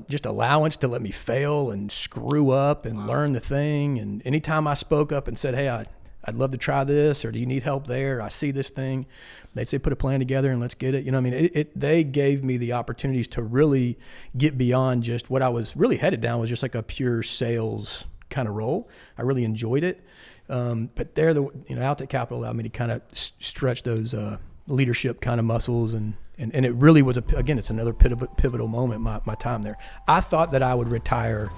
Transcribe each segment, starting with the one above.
just allowance to let me fail and screw up and learn the thing. And anytime I spoke up and said, hey, I'd love to try this, or do you need help there? I see this thing. They'd say, put a plan together and let's get it. You know what I mean? They gave me the opportunities to really get beyond just what I was really headed down, was just like a pure sales kind of role. I really enjoyed it. But Outlet Capital allowed me to kind of stretch those leadership kind of muscles. And it really was, it's another pivotal moment, my time there. I thought that I would retire.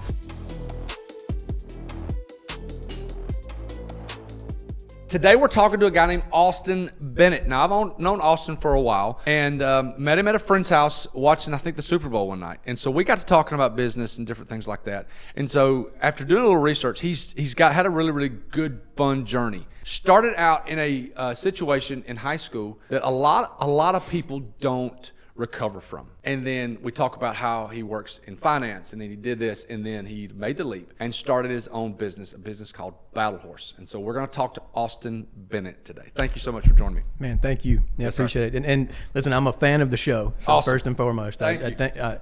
Today we're talking to a guy named Auston Bennett. Now, I've known Auston for a while and met him at a friend's house watching, I think, the Super Bowl one night. And so we got to talking about business and different things like that. And so after doing a little research, he's had a really, really good, fun journey. Started out in a situation in high school that a lot of people don't recover from. And then we talk about how he works in finance, and then he did this, and then he made the leap and started his own business, a business called Battle Horse. And so we're going to talk to Auston Bennett today. Thank you so much for joining me. Man, thank you. Yeah, yes, appreciate it. And listen, I'm a fan of the show. So awesome. First and foremost, Thank you.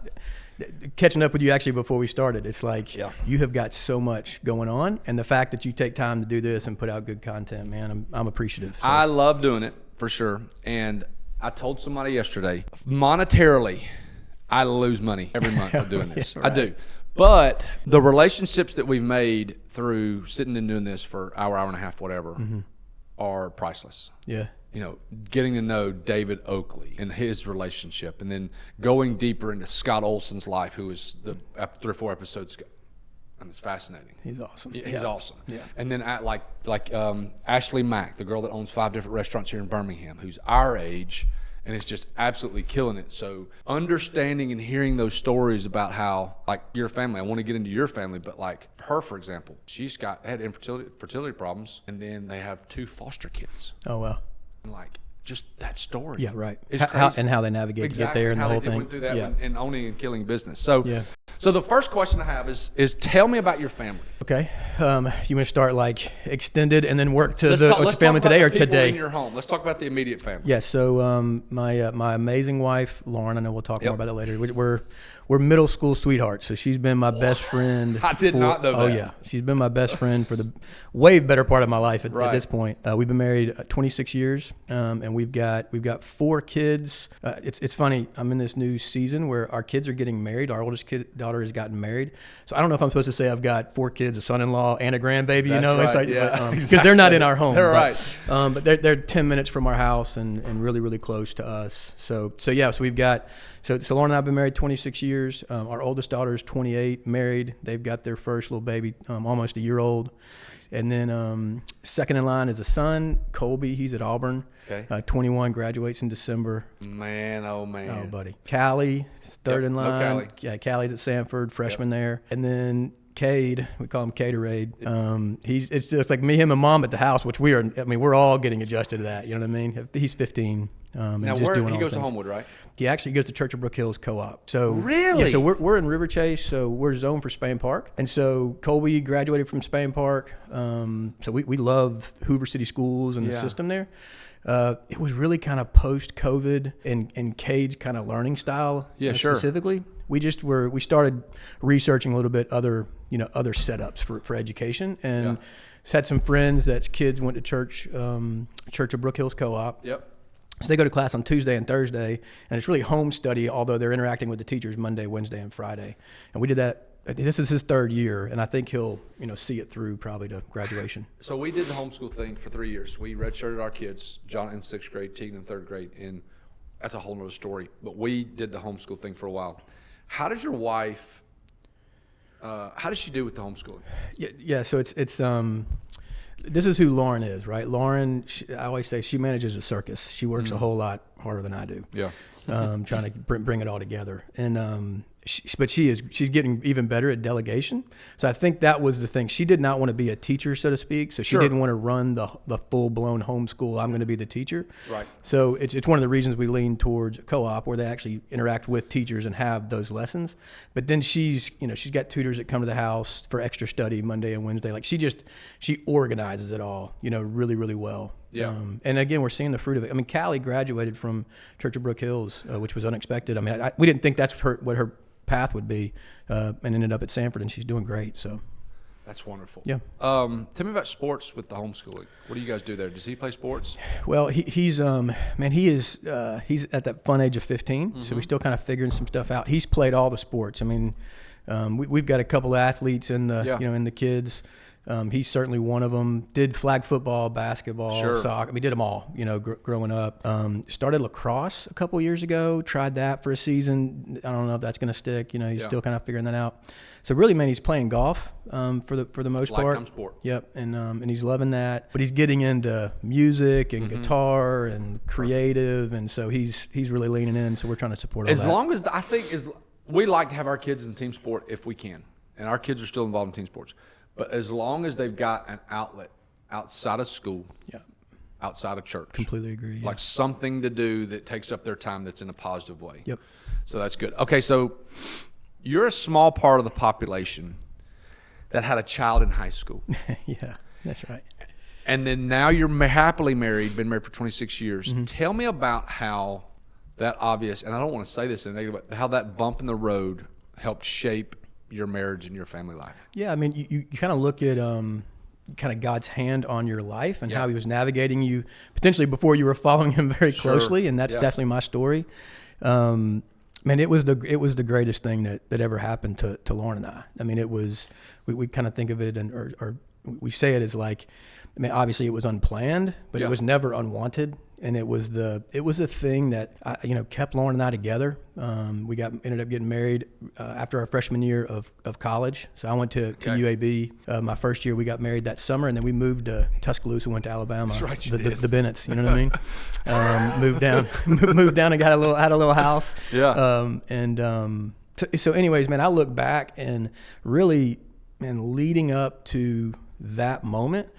Catching up with you actually before we started, it's like you have got so much going on, and the fact that you take time to do this and put out good content, man, I'm appreciative. So. I love doing it for sure. And I told somebody yesterday, monetarily, I lose money every month of doing this. Right. I do. But the relationships that we've made through sitting and doing this for hour and a half, whatever, are priceless. Yeah. You know, getting to know David Oakley and his relationship, and then going deeper into Scott Olson's life, who was 3 or 4 episodes ago. And it's fascinating. He's awesome. He's awesome. Yeah. And then Ashley Mack, the girl that owns 5 different restaurants here in Birmingham, who's our ation and is just absolutely killing it. So understanding and hearing those stories about how, like, your family, I want to get into your family, but like her, for example, she's had fertility problems, and then they have 2 foster kids. Oh, wow. And like, just that story. Yeah, right. How they navigate to get there and the whole thing. Went through that in owning and killing business. So, yeah. So the first question I have is tell me about your family. Okay. You want to start like extended and then work to let's family talk today about or the people today? in your home. Let's talk about the immediate family. Yeah. So my amazing wife, Lauren, I know we'll talk more about that later. We're middle school sweethearts. So she's been my best friend. I did not know that. Oh yeah. She's been my best friend for the way better part of my life at this point. We've been married 26 years, and we've got 4 kids. It's funny. I'm in this new season where our kids are getting married. Our oldest daughter has gotten married. So I don't know if I'm supposed to say I've got 4 kids, a son-in-law, and a grandbaby. That's right. It's like, yeah, because they're not in our home. They're right. But they're 10 minutes from our house and really, really close to us. So we've got. So Lauren and I have been married 26 years. Our oldest daughter is 28, married. They've got their first little baby, almost a year old. And then second in line is a son, Colby. He's at Auburn. Okay. 21, graduates in December. Man, oh man. Oh, buddy. Callie, third in line. No Callie. Yeah, Callie's at Sanford, freshman there. And then Cade, we call him Caterade. It's just like me, him, and mom at the house, which we're all getting adjusted to that. You know what I mean? He's 15. Now, he goes to Homewood, right? He actually goes to Church of Brook Hills Co-op. So really? Yeah, so we're in River Chase, so we're zoned for Spain Park. And so Colby graduated from Spain Park. So we love Hoover City Schools and the system there. It was really kind of post-COVID and Cade's kind of learning style. Yeah, sure. Specifically, we started researching a little bit other setups for education, and had some friends that's kids went to Church of Brook Hills Co-op. Yep. So they go to class on Tuesday and Thursday, and it's really home study, although they're interacting with the teachers Monday, Wednesday, and Friday. And we did that. This is his 3rd year, and I think he'll see it through probably to graduation. So we did the homeschool thing for 3 years. We redshirted our kids, John in 6th grade, Tegan in 3rd grade, and that's a whole nother story. But we did the homeschool thing for a while. How did your wife? How does she do with the homeschooling? Yeah. So it's this is who Lauren is, right? Lauren, I always say she manages a circus. She works a whole lot harder than I do. Yeah. Trying to bring it all together. And she's getting even better at delegation. So I think that was the thing. She did not want to be a teacher, so to speak. So she didn't want to run the full-blown homeschool, I'm going to be the teacher. Right. So it's one of the reasons we lean towards a co-op where they actually interact with teachers and have those lessons. But then she's got tutors that come to the house for extra study Monday and Wednesday. Like she organizes it all, really, really well. Yeah. And again, we're seeing the fruit of it. I mean, Callie graduated from Church of Brook Hills, which was unexpected. I mean, we didn't think that's what her path would be, and ended up at Sanford, and she's doing great. So That's wonderful. yeah. Tell me about sports with the homeschooling. What do you guys do there? Does he play sports? Well, he's he's at that fun age of 15, so we're still kind of figuring some stuff out. He's played all the sports. I mean, we've got a couple of athletes in the in the kids. He's certainly one of them. Did flag football, basketball, soccer. I mean, did them all, growing up. Started lacrosse a couple years ago. Tried that for a season. I don't know if that's going to stick. He's still kind of figuring that out. So really, man, he's playing golf for the most part. Lifetime sport. Yep, and he's loving that. But he's getting into music and guitar and creative, and so he's really leaning in. So we're trying to support all that. As long as we like to have our kids in team sport if we can, and our kids are still involved in team sports. But as long as they've got an outlet outside of school, outside of church. Completely agree. Yeah. Like something to do that takes up their time that's in a positive way. Yep. So that's good. Okay, so you're a small part of the population that had a child in high school. Yeah, that's right. And then now you're happily married, been married for 26 years. Tell me about how that obvious, and I don't want to say this in a negative, but how that bump in the road helped shape your marriage and your family life. Yeah, I mean, you kind of look at kind of God's hand on your life and how he was navigating you potentially before you were following him very closely, and that's definitely my story. Man, it was the greatest thing that ever happened to Lauren and I. I mean, it was we kind of think of it or we say it as like, I mean, obviously it was unplanned, but it was never unwanted. And it was a thing that kept Lauren and I together. We ended up getting married after our freshman year of college. So I went to UAB my first year. We got married that summer, and then we moved to Tuscaloosa, went to Alabama. That's right, the Bennetts, you know what I mean? Moved down and had a little house. Yeah. So anyways, man, I look back and really, man, leading up to that moment,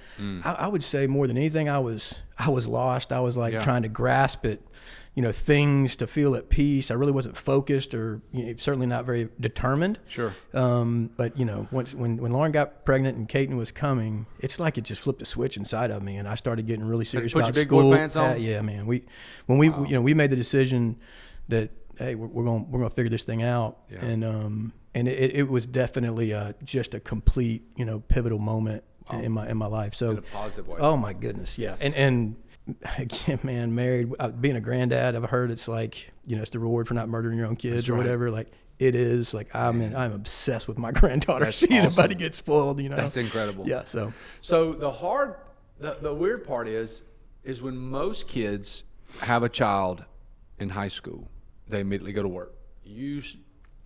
I would say more than anything, I was lost. I was like trying to grasp at, things to feel at peace. I really wasn't focused or certainly not very determined. Sure. But when Lauren got pregnant and Kaiten was coming, it's like it just flipped a switch inside of me, and I started getting really serious about your big school. boy pants on? Yeah, man. We made the decision that, hey, we're gonna figure this thing out, and it was definitely just a complete pivotal moment in my life. So in a positive way. Oh my goodness, yeah. And again, man, married, being a granddad, I've heard it's like it's the reward for not murdering your own kids or whatever. Like it is. Like I'm obsessed with my granddaughter. That's Seeing awesome. everybody get spoiled. That's incredible. Yeah. So the weird part is when most kids have a child in high school, they immediately go to work.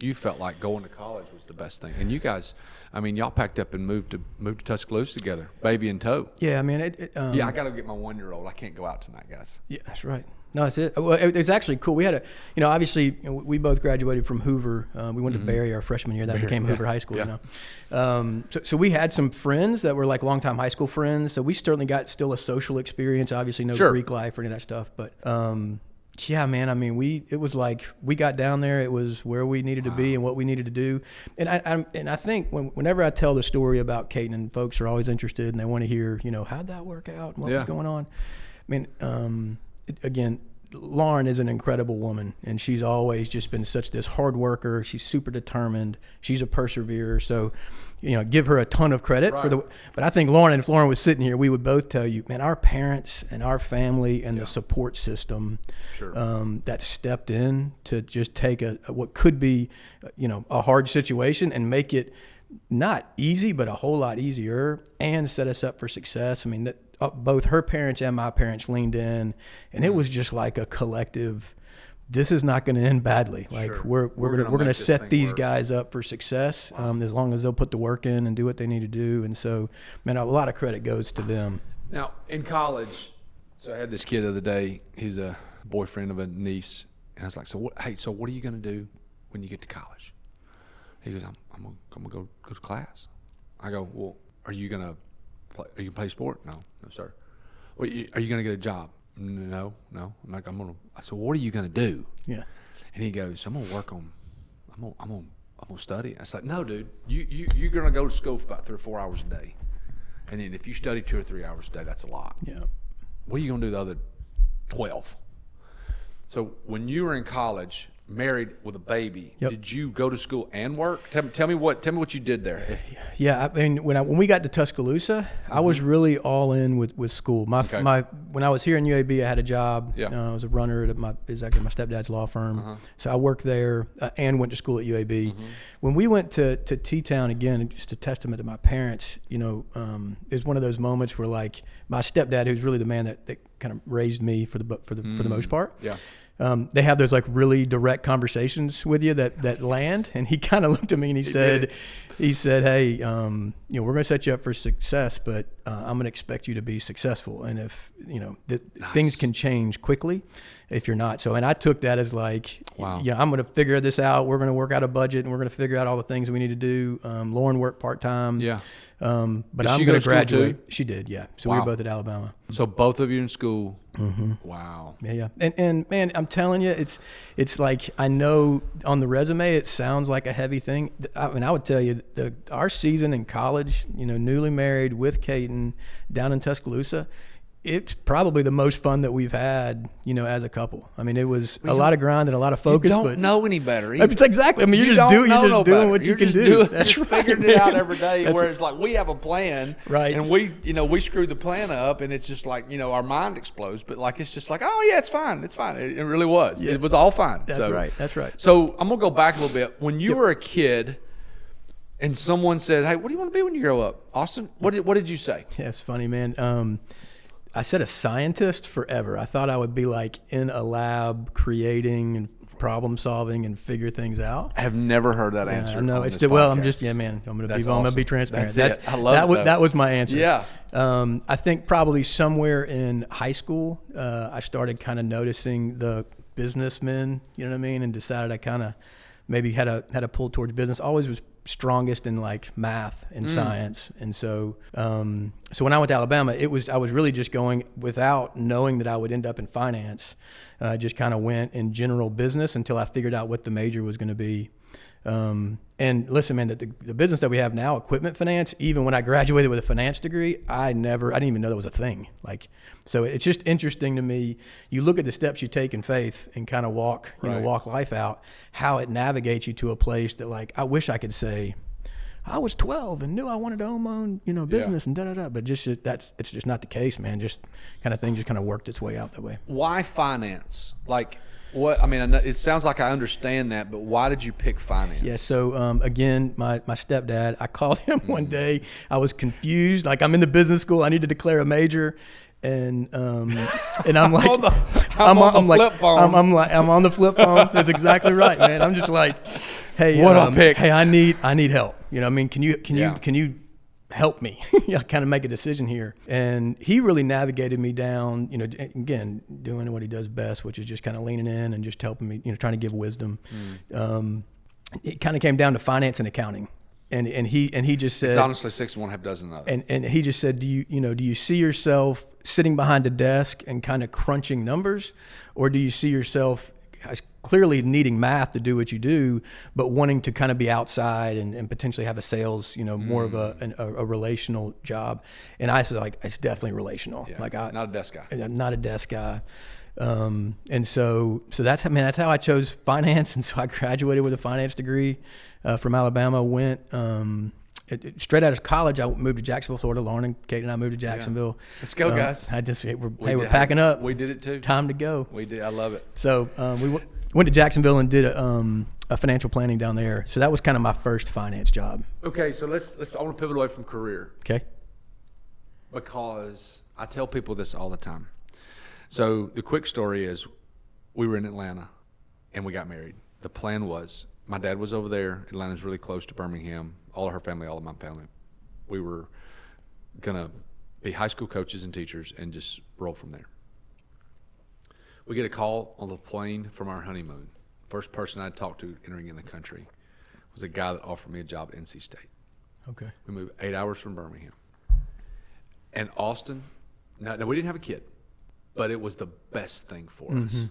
You felt like going to college was the best thing, and you guys, I mean, y'all packed up and moved to Tuscaloosa together, baby in tow. Yeah, I mean, I got to get my 1-year-old. I can't go out tonight, guys. Yeah, that's right. No, that's it. Well, it's actually cool. We had obviously we both graduated from Hoover. We went to Barry our freshman year. That became Hoover High School. Yeah. So we had some friends that were like longtime high school friends. So we certainly got still a social experience. Obviously, no Greek life or any of that stuff, but. Yeah, man. I mean, it was like we got down there. It was where we needed to be and what we needed to do. And I think whenever I tell the story about Kaiten, and folks are always interested and they want to hear, how'd that work out and what was going on. I mean, again, Lauren is an incredible woman, and she's always just been such this hard worker. She's super determined. She's a perseverer. So, give her a ton of credit but I think Lauren, if Lauren was sitting here, we would both tell you, man, our parents and our family and the support system that stepped in to just take what could be, a hard situation and make it not easy, but a whole lot easier and set us up for success. I mean, both her parents and my parents leaned in, and it was just like a collective, this is not going to end badly. Like we're going to set these guys up for success as long as they'll put the work in and do what they need to do. And so, man, a lot of credit goes to them. Now, in college, so I had this kid the other day. He's a boyfriend of a niece, and I was like, so what are you going to do when you get to college? He goes, I'm gonna go to class. I go, well, are you gonna play sport? No, sir. Well, are you gonna get a job? No. I'm like, I said, well, what are you gonna do? Yeah. And he goes, I'm gonna study. I said, no, dude, you're gonna go to school for about 3 or 4 hours a day, and then if you study 2 or 3 hours a day, that's a lot. Yeah. What are you gonna do the other 12? So when you were in college, married with a baby. Yep. Did you go to school and work? Tell me what you did there. Yeah, I mean, when we got to Tuscaloosa, I was really all in with school. When I was here in UAB, I had a job. I was a runner at my stepdad's law firm. So I worked there and went to school at UAB. When we went to T-Town, again, just a testament to my parents, it was one of those moments where, like, my stepdad, who's really the man that kind of raised me for the most part. Yeah. They have those, like, really direct conversations with you that land. And he kind of looked at me and he said, hey, we're going to set you up for success, but I'm going to expect you to be successful. And if, things can change quickly if you're not. So, and I took that as like, wow. I'm going to figure this out. We're going to work out a budget and we're going to figure out all the things we need to do. Lauren worked part-time. Yeah. But I'm going to graduate. She did. Yeah. So we were both at Alabama. So both of you in school. Mm-hmm. Wow. Yeah. And man, I'm telling you, it's like, I know on the resume, it sounds like a heavy thing. I mean, I would tell you our season in college, newly married with Caden down in Tuscaloosa, it's probably the most fun that we've had, as a couple. I mean, it was a lot of grind and a lot of focus. You don't know any better either. It's exactly. I mean, you're just doing what you can do. That's right, figuring it out every day. Where it's like we have a plan, right? And we screw the plan up, and it's just like our mind explodes. But like it's just like, oh yeah, it's fine. It really was. Yeah. It was all fine. That's right. That's right. So I'm gonna go back a little bit. When you were a kid, and someone said, "Hey, what do you want to be when you grow up, Auston?" What did you say? Yeah, it's funny, man. I said a scientist forever. I thought I would be like in a lab creating and problem solving and figure things out. I have never heard that answer. No, it's still, well, I'm just, man, I'm going to be transparent. That's it. I love it. That was my answer. Yeah. I think probably somewhere in high school, I started kind of noticing the businessmen, you know what I mean? And decided I kind of maybe had a pull towards business. Always was strongest in like math and science. And so when I went to Alabama, I was really just going without knowing that I would end up in finance. Just kind of went in general business until I figured out what the major was going to be. And listen, man, the business that we have now, equipment finance, even when I graduated with a finance degree, I didn't even know that was a thing. Like, so it's just interesting to me. You look at the steps you take in faith and kind of walk life out, how it navigates you to a place that, like, I wish I could say, I was 12 and knew I wanted to own my own, business and da-da-da. But it's just not the case, man. Just kind of thing just kind of worked its way out that way. Why finance? Like, what? I mean, it sounds like I understand that, but why did you pick finance? Yeah. So again, my stepdad, I called him one day. I was confused. Like, I'm in the business school. I need to declare a major. And I'm like, I'm on the flip phone. That's exactly right, man. I'm just like, hey, hey, I need help. I mean, can you help me? Kind of make a decision here. And he really navigated me down, again, doing what he does best, which is just kind of leaning in and just helping me, trying to give wisdom. It kind of came down to finance and accounting. And he just said, it's honestly 6 and 1/2 dozen of it. And he just said, do you see yourself sitting behind a desk and kind of crunching numbers, or do you see yourself clearly needing math to do what you do, but wanting to kind of be outside and potentially have a sales, more of a relational job? And I said, like, it's definitely relational. Yeah, like, not a desk guy. I'm not a desk guy. And so that's how I chose finance. And so I graduated with a finance degree from Alabama. Went straight out of college. I moved to Jacksonville, Florida. Lauren and Kate and I moved to Jacksonville. Yeah. Let's go, guys. We're packing up. We did it too. Time to go. We did. I love it. So we went to Jacksonville and did a financial planning down there. So that was kind of my first finance job. Okay, so let's. I want to pivot away from career. Okay. Because I tell people this all the time. So the quick story is, we were in Atlanta, and we got married. The plan was, my dad was over there. Atlanta's really close to Birmingham. All of her family, all of my family. We were gonna be high school coaches and teachers and just roll from there. We get a call on the plane from our honeymoon. First person I talked to entering in the country was a guy that offered me a job at NC State. Okay. We moved 8 hours from Birmingham. And Auston, now we didn't have a kid, but it was the best thing for us,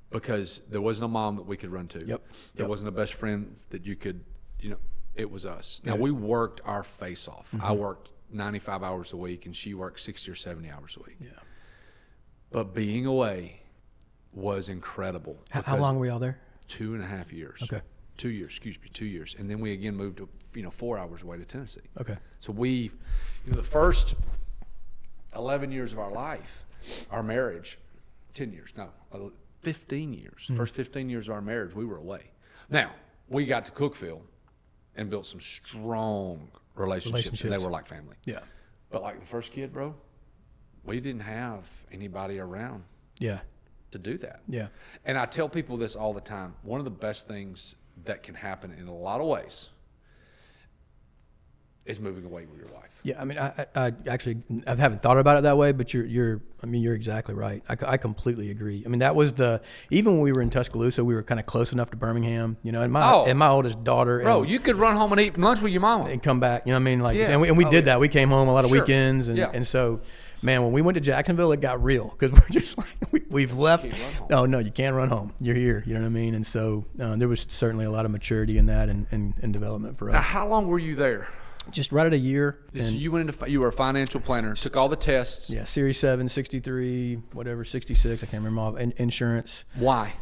because there wasn't a mom that we could run to. Yep. There wasn't a best friend that you could, it was us. Now, we worked our face off. I worked 95 hours a week, and she worked 60 or 70 hours a week. Yeah. But being away was incredible. How long were y'all there? 2.5 years. Okay. 2 years, excuse me, 2 years. And then we again moved to, 4 hours away to Tennessee. Okay. So we, the first 11 years of our life, our marriage, 10 years, no, 15 years. First 15 years of our marriage, we were away. Now, we got to Cookeville and built some strong relationships. And they were like family. Yeah. But like the first kid, bro, we didn't have anybody around. Yeah. To do that. Yeah. And I tell people this all the time. One of the best things that can happen in a lot of ways is moving away with your wife. Yeah, I mean, I actually haven't thought about it that way, but you're exactly right. I completely agree. I mean, that was even when we were in Tuscaloosa, we were kind of close enough to Birmingham, and my oldest daughter. Bro, you could run home and eat lunch with your mama and come back. You know what I mean? Like, yeah. and we did that. We came home a lot of weekends, and so. Man, when we went to Jacksonville, it got real because we're just like we've left. Oh no, you can't run home. You're here. You know what I mean? And so there was certainly a lot of maturity in that and development for us. Now, how long were you there? Just right at a year. So you you were a financial planner, took all the tests. Yeah, Series 7, 63, whatever, 66. I can't remember all. Insurance. Why?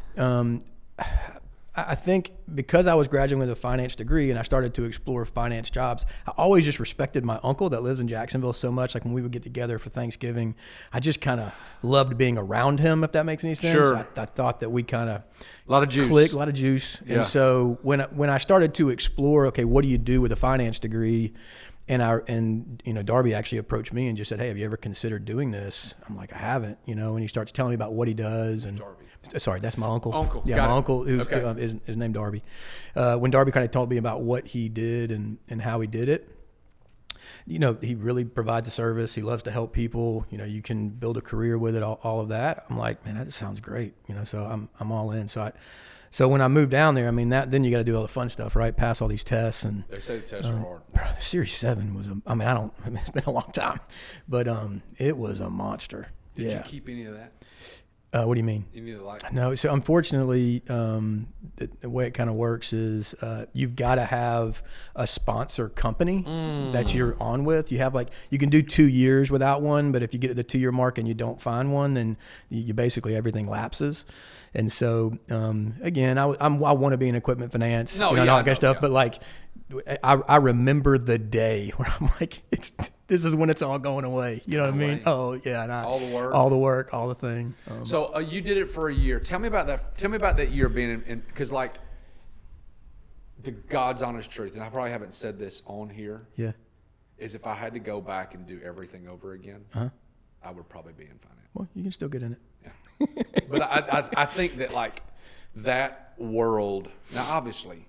I think because I was graduating with a finance degree and I started to explore finance jobs, I always just respected my uncle that lives in Jacksonville so much. Like when we would get together for Thanksgiving, I just kind of loved being around him, if that makes any sense. Sure. I thought that we kind of a lot of juice. clicked, a lot of juice. Yeah. And so when I started to explore, okay, what do you do with a finance degree? And Darby actually approached me and just said, hey, have you ever considered doing this? I'm like, I haven't, and he starts telling me about what he does. And Darby. Sorry, that's my uncle. Yeah, my it. uncle who's Okay. is named Darby. When Darby kind of told me about what he did and how he did it, he really provides a service. He loves to help people. You can build a career with it, all of that. I'm like, man, that sounds great. So I'm all in. So when I moved down there, I mean, then you got to do all the fun stuff, right? Pass all these tests. And they say the tests are hard. Series 7 was, it's been a long time, but it was a monster. Did you keep any of that? What do you mean? Any of the like? No. So unfortunately, the way it kind of works is you've got to have a sponsor company that you're on with. You have you can do 2 years without one, but if you get to the 2-year mark and you don't find one, then you basically everything lapses. And so again, I want to be in equipment finance, all that kind of stuff. Yeah. But I remember the day where I'm like, this is when it's all going away. You know what I mean? Oh yeah, and all the work, all the thing. So you did it for a year. Tell me about that. Tell me about that year being in, because the God's honest truth, and I probably haven't said this on here. Yeah. Is if I had to go back and do everything over again, I would probably be in finance. Well, you can still get in it. Yeah. But I think that that world. Now, obviously,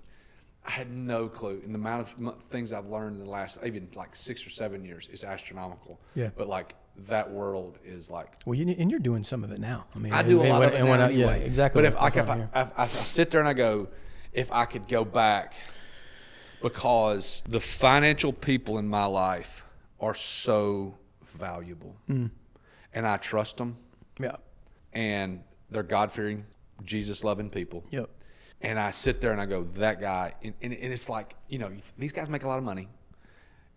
I had no clue, and the amount of things I've learned in the last even 6 or 7 years is astronomical. Yeah. But that world is well, and you're doing some of it now. I mean, I do a lot of it now anyway. Yeah, exactly. But if I sit there and I go, if I could go back, because the financial people in my life are so valuable, and I trust them. Yeah. And they're God-fearing, Jesus-loving people. Yep. And I sit there and I go, that guy, and it's these guys make a lot of money,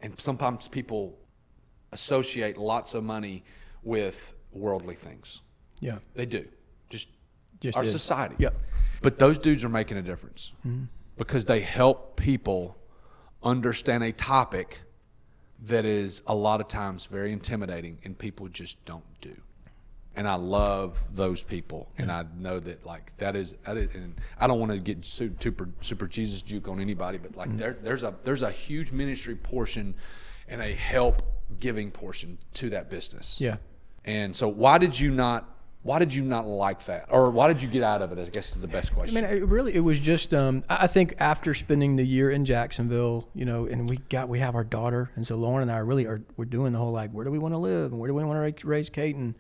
and sometimes people associate lots of money with worldly things. Yeah. They do. Just our is. society. Yep. But those dudes are making a difference because they help people understand a topic that is a lot of times very intimidating and people just don't do. And I love those people, and I know that that is, and I don't want to get super Jesus juke on anybody, but there's a huge ministry portion and a help giving portion to that business. Yeah. And so why did you not like that, or why did you get out of it? I guess is the best question. I mean, it was just I think after spending the year in Jacksonville, and we have our daughter, and so Lauren and I we're doing the whole where do we want to live and where do we want to raise Kate, and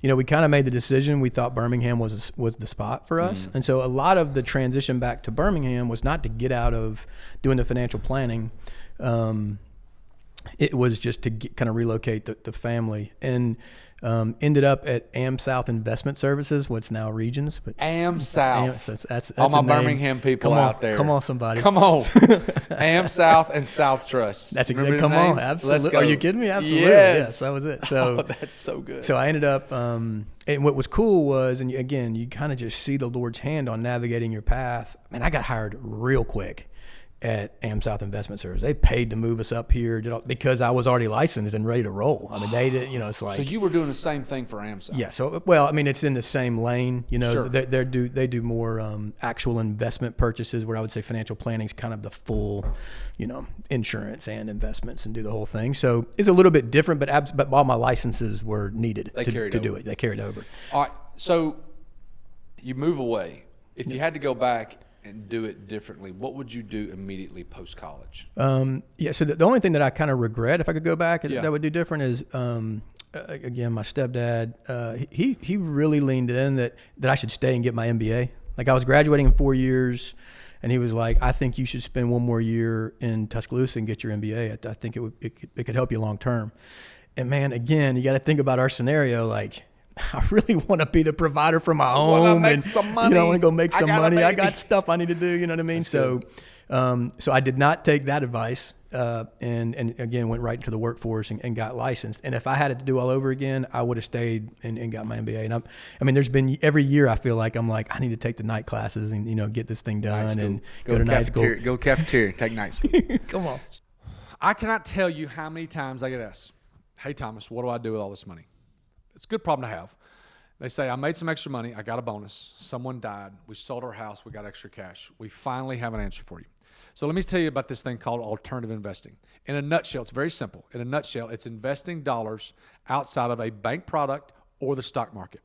we kind of made the decision. We thought Birmingham was the spot for us, and so a lot of the transition back to Birmingham was not to get out of doing the financial planning. It was just to kind of relocate the family. And Ended up at Am South Investment Services, what's now Regions. But Am South. That's all my a name. Birmingham people Come on, out there. Come on, somebody. Come on. Am South and South Trust. That's Remember exactly. the Come on, names? absolutely. Let's go. Are you kidding me? Absolutely. Yes. That was it. So that's so good. So I ended up, and what was cool was, and again, you kind of just see the Lord's hand on navigating your path. Man, I got hired real quick at Am South Investment Service. They paid to move us up here because I was already licensed and ready to roll. I mean, they did, it's like. So you were doing the same thing for Am South? Yeah. So, well, I mean, it's in the same lane. Sure. They do more actual investment purchases, where I would say financial planning is kind of the full, insurance and investments and do the whole thing. So it's a little bit different, but all my licenses were needed to do it. They carried over. All right. So you move away. If you had to go back and do it differently, what would you do immediately post-college? So the only thing that I kind of regret, if I could go back, that would do different is, again, my stepdad, he really leaned in that I should stay and get my MBA. Like, I was graduating in 4 years, and he was like, I think you should spend one more year in Tuscaloosa and get your MBA. I think it could help you long term. And man, again, you got to think about our scenario, like, I really want to be the provider for my home, and some money. I want to go make some money. I got baby. stuff I need to do. You know what I mean? So I did not take that advice, and again went right into the workforce and got licensed. And if I had it to do all over again, I would have stayed and got my MBA. And I mean, there's been every year I feel like I'm like, I need to take the night classes and get this thing done and go to night school. Go to cafeteria, take night school. Come on. I cannot tell you how many times I get asked, hey, Thomas, what do I do with all this money? It's a good problem to have. They say, I made some extra money. I got a bonus. Someone died. We sold our house. We got extra cash. We finally have an answer for you. So let me tell you about this thing called alternative investing. In a nutshell, it's very simple. In a nutshell, it's investing dollars outside of a bank product or the stock market.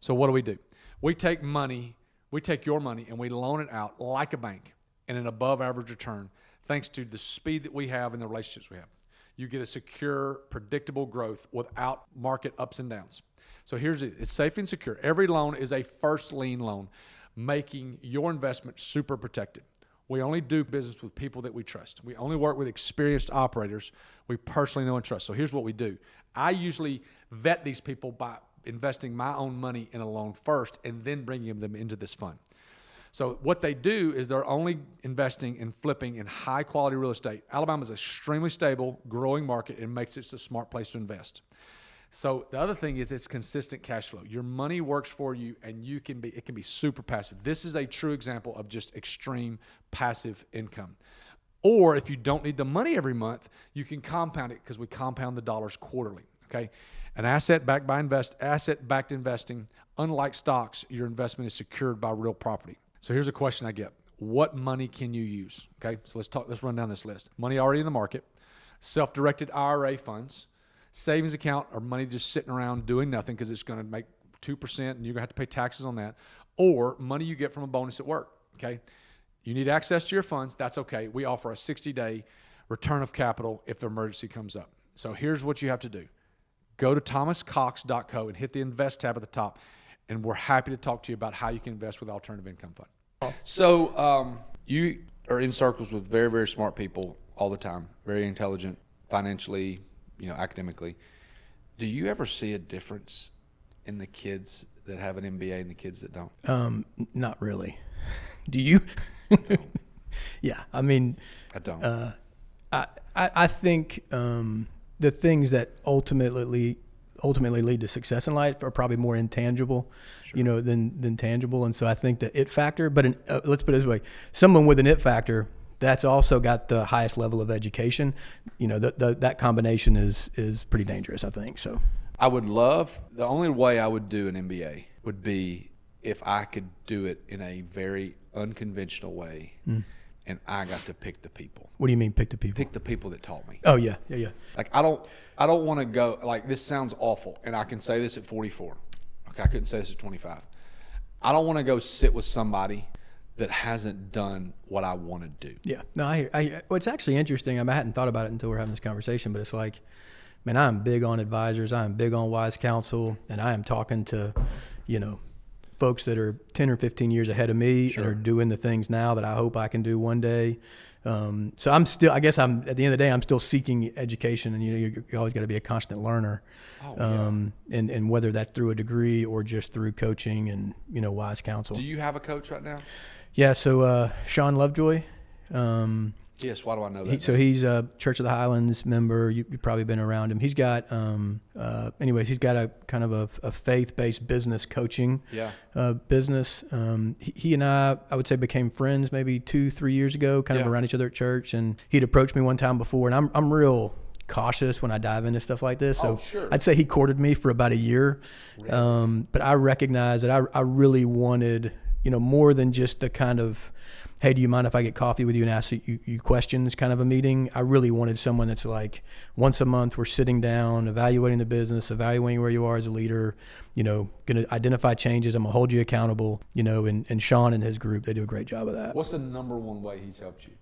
So what do? We take your money and we loan it out like a bank in an above average return, thanks to the speed that we have and the relationships we have. You get a secure, predictable growth without market ups and downs. So here's it. It's safe and secure. Every loan is a first lien loan, making your investment super protected. We only do business with people that we trust. We only work with experienced operators we personally know and trust. So here's what we do. I usually vet these people by investing my own money in a loan first and then bringing them into this fund. So what they do is they're only investing and flipping in high quality real estate. Alabama is an extremely stable, growing market and makes it a smart place to invest. So the other thing is it's consistent cash flow. Your money works for you and it can be super passive. This is a true example of just extreme passive income. Or if you don't need the money every month, you can compound it because we compound the dollars quarterly, okay? An asset-backed investing, unlike stocks, your investment is secured by real property. So here's a question I get. What money can you use? Okay, so let's run down this list. Money already in the market, self-directed IRA funds, savings account or money just sitting around doing nothing because it's going to make 2% and you're going to have to pay taxes on that, or money you get from a bonus at work, okay? You need access to your funds, that's okay. We offer a 60-day return of capital if the emergency comes up. So here's what you have to do. Go to thomascox.co and hit the Invest tab at the top, and we're happy to talk to you about how you can invest with Alternative Income Fund. So you are in circles with very, very smart people all the time, very intelligent, financially, academically. Do you ever see a difference in the kids that have an MBA and the kids that don't? Not really. Do you? Yeah, I mean, I don't. I think the things that ultimately lead to success in life are probably more intangible, sure, than tangible. And so I think the it factor, but let's put it this way, someone with an it factor that's also got the highest level of education, that combination is pretty dangerous, I think. So I would love, the only way I would do an MBA would be if I could do it in a very unconventional way. And I got to pick the people. What do you mean pick the people? Pick the people that taught me. Oh yeah. Like I don't want to go, like, this sounds awful, and I can say this at 44. Okay, I couldn't say this at 25. I don't want to go sit with somebody that hasn't done what I want to do. Yeah. No, I hear. Well, it's actually interesting. I hadn't thought about it until we're having this conversation, but it's like, man, I'm big on advisors. I'm big on wise counsel, and I am talking to, folks that are 10 or 15 years ahead of me, sure, and are doing the things now that I hope I can do one day. So I'm still, I guess I'm at the end of the day, I'm still seeking education, and you always got to be a constant learner. And whether that's through a degree or just through coaching and wise counsel. Do you have a coach right now? Yeah. So Sean Lovejoy. Yes. Why do I know that? So he's a Church of the Highlands member. You've probably been around him. He's got, he's got a kind of a faith-based business coaching business. He and I would say, became friends maybe 2-3 years ago, kind of around each other at church. And he'd approached me one time before, and I'm real cautious when I dive into stuff like this. So I'd say he courted me for about a year. Really? But I recognized that I really wanted, more than just the kind of, hey, do you mind if I get coffee with you and ask you questions kind of a meeting? I really wanted someone that's like, once a month we're sitting down, evaluating the business, evaluating where you are as a leader, going to identify changes. I'm going to hold you accountable, and Sean and his group, they do a great job of that. What's the number one way he's helped you?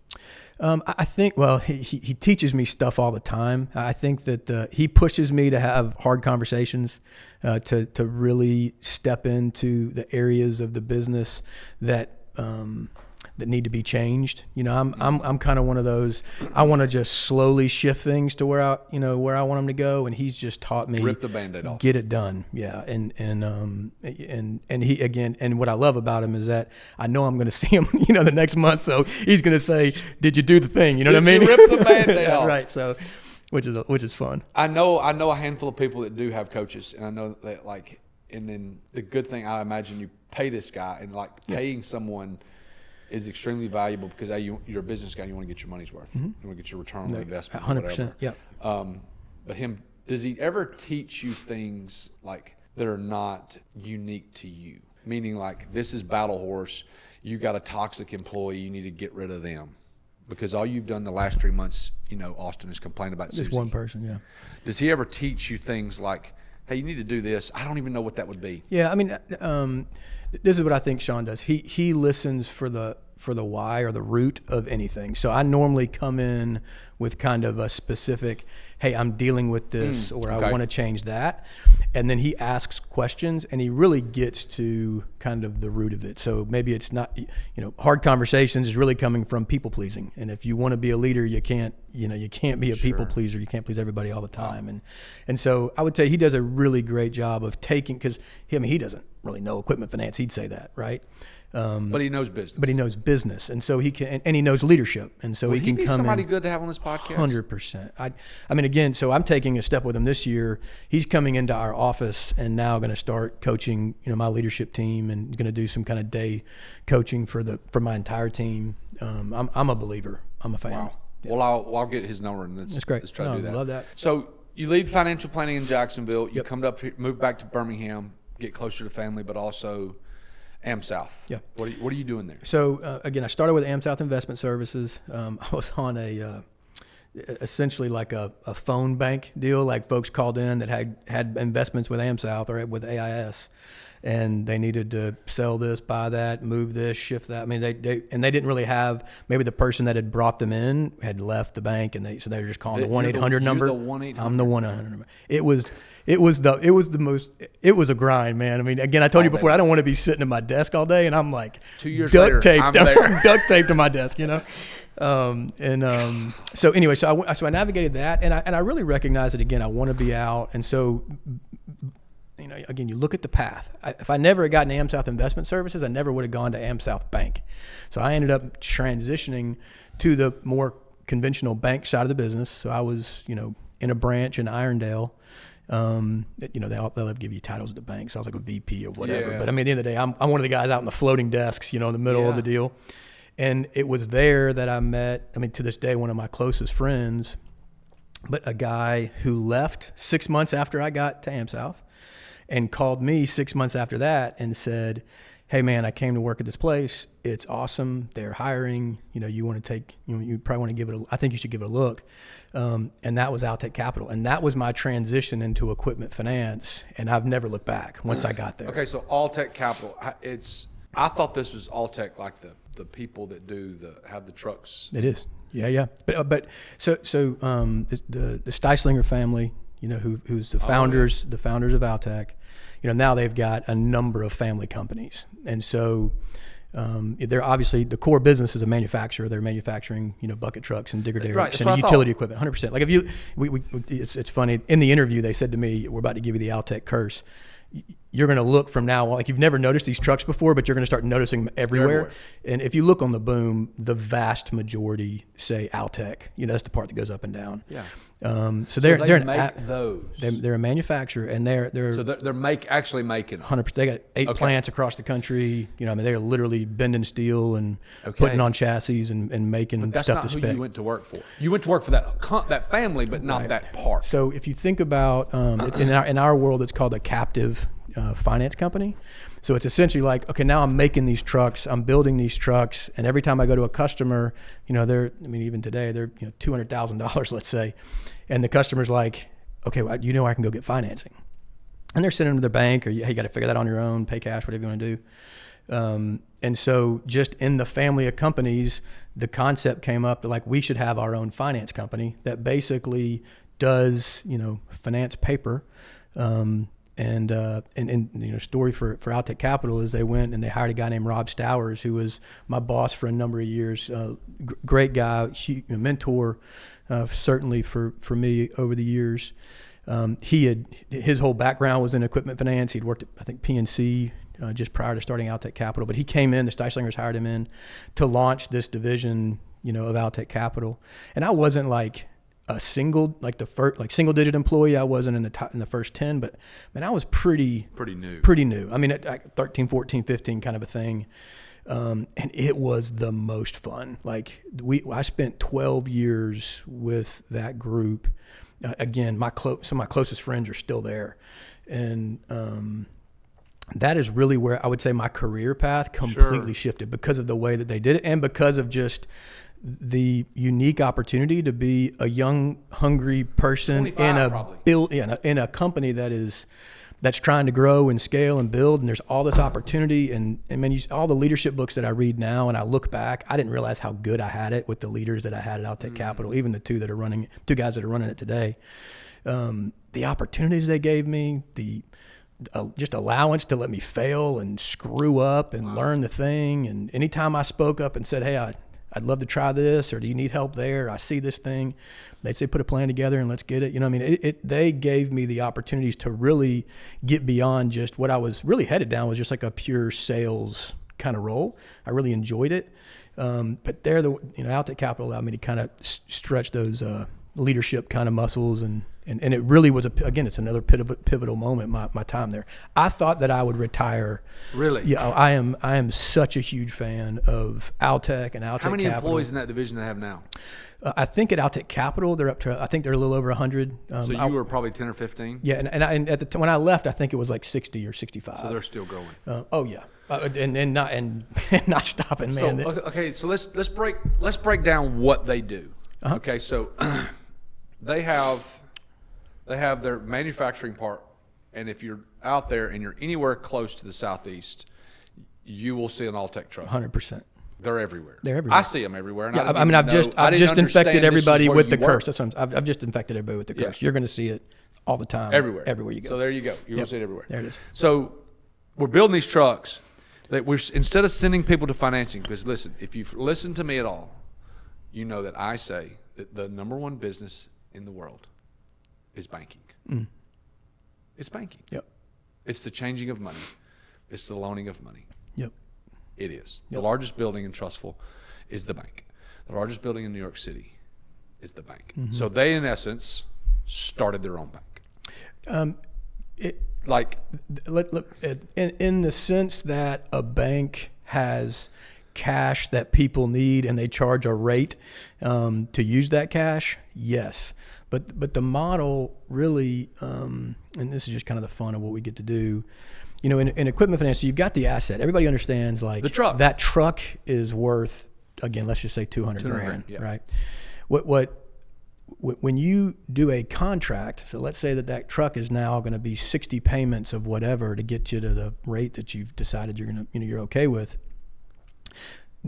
I think, he teaches me stuff all the time. I think that he pushes me to have hard conversations, to really step into the areas of the business that need to be changed. I'm kind of one of those. I want to just slowly shift things to where I want them to go, and he's just taught me rip the Band-Aid off, get it done. Yeah, and he again. And what I love about him is that I know I'm going to see him, the next month. So he's going to say, "Did you do the thing?" You know what I mean? Rip the Band-Aid off, right? So, which is fun. I know a handful of people that do have coaches, and I know that and then the good thing, I imagine you pay this guy, and paying someone is extremely valuable because you're a business guy and you want to get your money's worth. You want to get your return on investment. 100%. Yeah. But does he ever teach you things that are not unique to you? Meaning this is Battle Horse. You got a toxic employee. You need to get rid of them. Because all you've done the last 3 months, Auston, is complain about just Susie. one person. Yeah. Does he ever teach you things like, hey, you need to do this? I don't even know what that would be. Yeah. I mean, this is what I think Sean does. He listens for the why or the root of anything. So I normally come in with kind of a specific, hey, I'm dealing with this, or I want to change that. And then he asks questions, and he really gets to kind of the root of it. So maybe it's not, hard conversations is really coming from people pleasing. And if you want to be a leader, you can't be a people pleaser. You can't please everybody all the time. And so I would say he does a really great job of taking, because he doesn't really know equipment finance. He'd say that, right? But he knows business. And so he can, and he knows leadership. And so he can come in. Somebody good to have on this podcast? 100%. I mean, again, so I'm taking a step with him this year. He's coming into our office and now going to start coaching, my leadership team, and going to do some kind of day coaching for my entire team. I'm a believer. I'm a fan. Wow. Yeah. Well, I'll get his number, and that's great. Let's try to do that. I love that. So you leave financial planning in Jacksonville. You come up here, move back to Birmingham, get closer to family, but also AmSouth. Yeah. What are you doing there? So again, I started with AmSouth Investment Services. I was on essentially like a phone bank deal. Like folks called in that had investments with AmSouth or with AIS, and they needed to sell this, buy that, move this, shift that. I mean, they didn't really have, maybe the person that had brought them in had left the bank, and so they were just calling the 1-800 number. You're the 1-800. I'm the 1-800 number. It was a grind, man. I mean, again, I told you before, I don't want to be sitting at my desk all day, and I'm like 2 years later, I'm duct taped to my desk, So anyway, so I navigated that, and I really recognized that, again, I want to be out. And so, again, you look at the path. If I never had gotten to AmSouth Investment Services, I never would have gone to AmSouth Bank. So I ended up transitioning to the more conventional bank side of the business. So I was, in a branch in Irondale. They'll give you titles at the bank. So I was like a VP or whatever. Yeah. But I mean, at the end of the day, I'm one of the guys out in the floating desks, in the middle of the deal. And it was there that I met, to this day, one of my closest friends, but a guy who left 6 months after I got to AmSouth and called me 6 months after that and said, hey man, I came to work at this place. It's awesome. They're hiring. You want to take, you probably want to give it I think you should give it a look. And that was Altec Capital. And that was my transition into equipment finance. And I've never looked back once I got there. Okay. So Altec Capital, I thought this was Altec, like the people that have the trucks. It is. Yeah. But so the Steislinger family, who's the founders, the founders of Altec, now they've got a number of family companies. And so They're obviously, the core business is a manufacturer. They're manufacturing, bucket trucks and digger derricks Right, that's and what I utility thought. equipment, 100%. Like it's funny. In the interview, they said to me, "We're about to give you the Altec curse. You're going to look from now on, like you've never noticed these trucks before, but you're going to start noticing them everywhere. And if you look on the boom, the vast majority say Altec. That's the part that goes up and down. Yeah. So they're they make those. They're a manufacturer, and they're So they're actually making them. 100%. They got 8 plants across the country. They're literally bending steel and putting on chassis and making That's stuff not to who spec. you went to work for. You went to work for that family, but not that part. So if you think about in our world, it's called a captive finance company. So it's essentially like, okay, now I'm making these trucks, I'm building these trucks, and every time I go to a customer, even today they're $200,000, let's say, and the customer's like, okay, well, I can go get financing, and they're sending them to their bank, or hey, you got to figure that on your own, pay cash, whatever you want to do. And so just in the family of companies, the concept came up that like we should have our own finance company that basically does finance paper. And story for Altec Capital is they went and they hired a guy named Rob Stowers, who was my boss for a number of years. Great guy, mentor, certainly for me over the years. His whole background was in equipment finance. He'd worked at, I think, PNC just prior to starting Altec Capital. But he came in, the Steislingers hired him in to launch this division, of Altec Capital. And I wasn't like a single digit employee. I wasn't in the first 10, but man, I was pretty new. I mean, at 13, 14, 15 kind of a thing. And it was the most fun. Like I spent 12 years with that group. Again, some of my closest friends are still there. And, that is really where I would say my career path completely shifted because of the way that they did it and because of just the unique opportunity to be a young, hungry person in a company that's trying to grow and scale and build, and there's all this opportunity. And man, all the leadership books that I read now, and I look back, I didn't realize how good I had it with the leaders that I had at Altec Capital, even the two guys that are running it today. The opportunities they gave me, just allowance to let me fail and screw up and learn the thing. And anytime I spoke up and said, hey, I'd love to try this, or do you need help there? I see this thing. They'd say, put a plan together and let's get it. They gave me the opportunities to really get beyond just what I was really headed down was just like a pure sales kind of role. I really enjoyed it. But Altec Capital allowed me to kind of stretch those leadership kind of muscles, and it really was it's another pivotal moment, my time there. I thought that I would retire. Really? Yeah, I am such a huge fan of Altec and Altec Capital. How many employees in that division they have now? I think at Altec Capital they're up to, I think they're a little over 100. So you were probably 10 or 15? Yeah, and at the time when I left, I think it was like 60 or 65. So they're still going. Oh yeah, and not stopping, man. So let's break down what they do. Uh-huh. Okay, so they have their manufacturing part, and if you're out there and you're anywhere close to the Southeast, you will see an Altec truck. 100%. They're everywhere. I see them everywhere. And yeah, I've just infected everybody with the curse. I've just infected everybody with the curse. Yeah. You're going to see it all the time. Everywhere you go. So there you go. You're going to see it everywhere. There it is. So we're building these trucks that instead of sending people to financing, because listen, if you've listened to me at all, you know that I say that the number one business in the world is banking. Mm. It's banking. Yep. It's the changing of money. It's the loaning of money. Yep. It is. Yep. The largest building in Trustful is the bank. The largest building in New York City is the bank. Mm-hmm. So they, in essence, started their own bank. In the sense that a bank has cash that people need and they charge a rate to use that cash, yes. But the model really, and this is just kind of the fun of what we get to do, in equipment finance, you've got the asset. Everybody understands like the truck. That truck is worth, again, let's just say $200,000, yeah. Right? When you do a contract, so let's say that truck is now going to be 60 payments of whatever to get you to the rate that you've decided you're okay with.